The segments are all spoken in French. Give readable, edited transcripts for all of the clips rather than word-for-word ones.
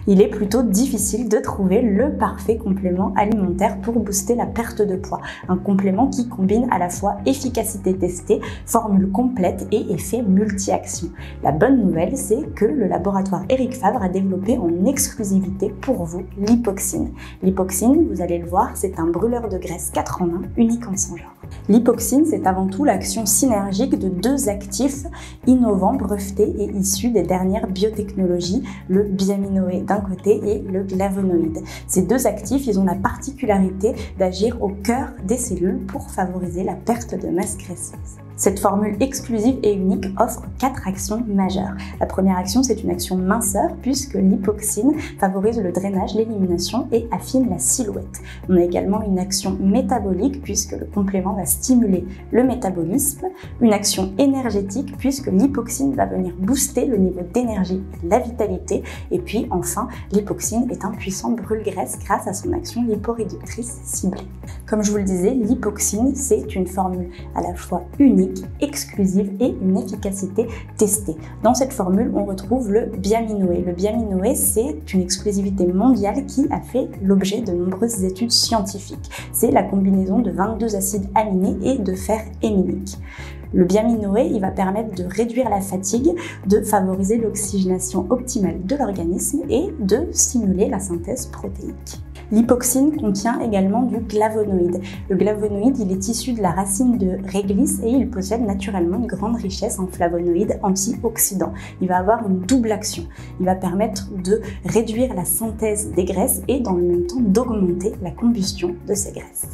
Il est plutôt difficile de trouver le parfait complément alimentaire pour booster la perte de poids. Un complément qui combine à la fois efficacité testée, formule complète et effet multi-action. La bonne nouvelle, c'est que le laboratoire Eric Favre a développé en exclusivité pour vous l'hypoxine. L'hypoxine, vous allez le voir, c'est un brûleur de graisse 4 en 1, unique en son genre. L'hypoxine, c'est avant tout l'action synergique de deux actifs innovants, brevetés et issus des dernières biotechnologies, le biaminoé d'un côté et le flavonoïde. Ces deux actifs, ils ont la particularité d'agir au cœur des cellules pour favoriser la perte de masse graisseuse. Cette formule exclusive et unique offre 4 actions majeures. La première action, c'est une action minceur puisque l'hypoxine favorise le drainage, l'élimination et affine la silhouette. On a également une action métabolique puisque le complément va stimuler le métabolisme, une action énergétique puisque l'hypoxine va venir booster le niveau d'énergie et de la vitalité, et puis enfin, l'hypoxine est un puissant brûle-graisse grâce à son action liporéductrice ciblée. Comme je vous le disais, l'hypoxine, c'est une formule à la fois unique, exclusive et une efficacité testée. Dans cette formule, on retrouve le biaminoé. Le biaminoé, c'est une exclusivité mondiale qui a fait l'objet de nombreuses études scientifiques. C'est la combinaison de 22 acides aminés et de fer héminique. Le biaminoé, il va permettre de réduire la fatigue, de favoriser l'oxygénation optimale de l'organisme et de stimuler la synthèse protéique. L'hypoxine contient également du flavonoïde. Le flavonoïde, il est issu de la racine de réglisse et il possède naturellement une grande richesse en flavonoïdes antioxydants. Il va avoir une double action. Il va permettre de réduire la synthèse des graisses et dans le même temps d'augmenter la combustion de ces graisses.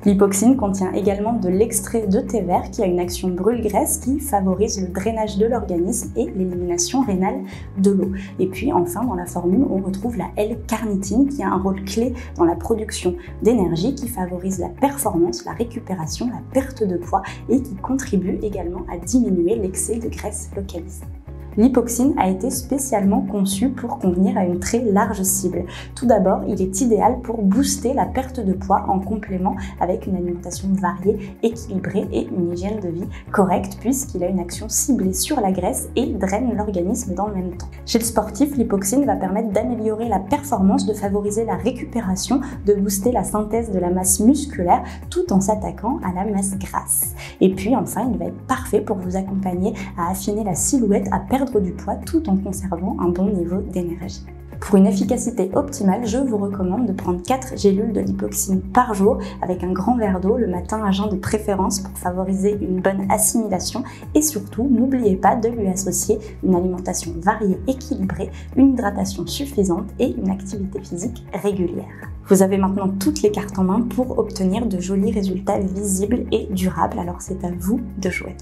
L'hypoxine contient également de l'extrait de thé vert qui a une action brûle-graisse qui favorise le drainage de l'organisme et l'élimination rénale de l'eau. Et puis enfin, dans la formule, on retrouve la L-carnitine qui a un rôle clé dans la production d'énergie, qui favorise la performance, la récupération, la perte de poids et qui contribue également à diminuer l'excès de graisse localisée. L'hypoxine a été spécialement conçu pour convenir à une très large cible. Tout d'abord, il est idéal pour booster la perte de poids en complément avec une alimentation variée, équilibrée et une hygiène de vie correcte puisqu'il a une action ciblée sur la graisse et draine l'organisme dans le même temps. Chez le sportif, l'hypoxine va permettre d'améliorer la performance, de favoriser la récupération, de booster la synthèse de la masse musculaire tout en s'attaquant à la masse grasse. Et puis enfin, il va être parfait pour vous accompagner à affiner la silhouette, à perdre du poids tout en conservant un bon niveau d'énergie. Pour une efficacité optimale, je vous recommande de prendre 4 gélules de l'hypoxine par jour avec un grand verre d'eau le matin à jeun de préférence pour favoriser une bonne assimilation et surtout n'oubliez pas de lui associer une alimentation variée, équilibrée, une hydratation suffisante et une activité physique régulière. Vous avez maintenant toutes les cartes en main pour obtenir de jolis résultats visibles et durables, alors c'est à vous de jouer.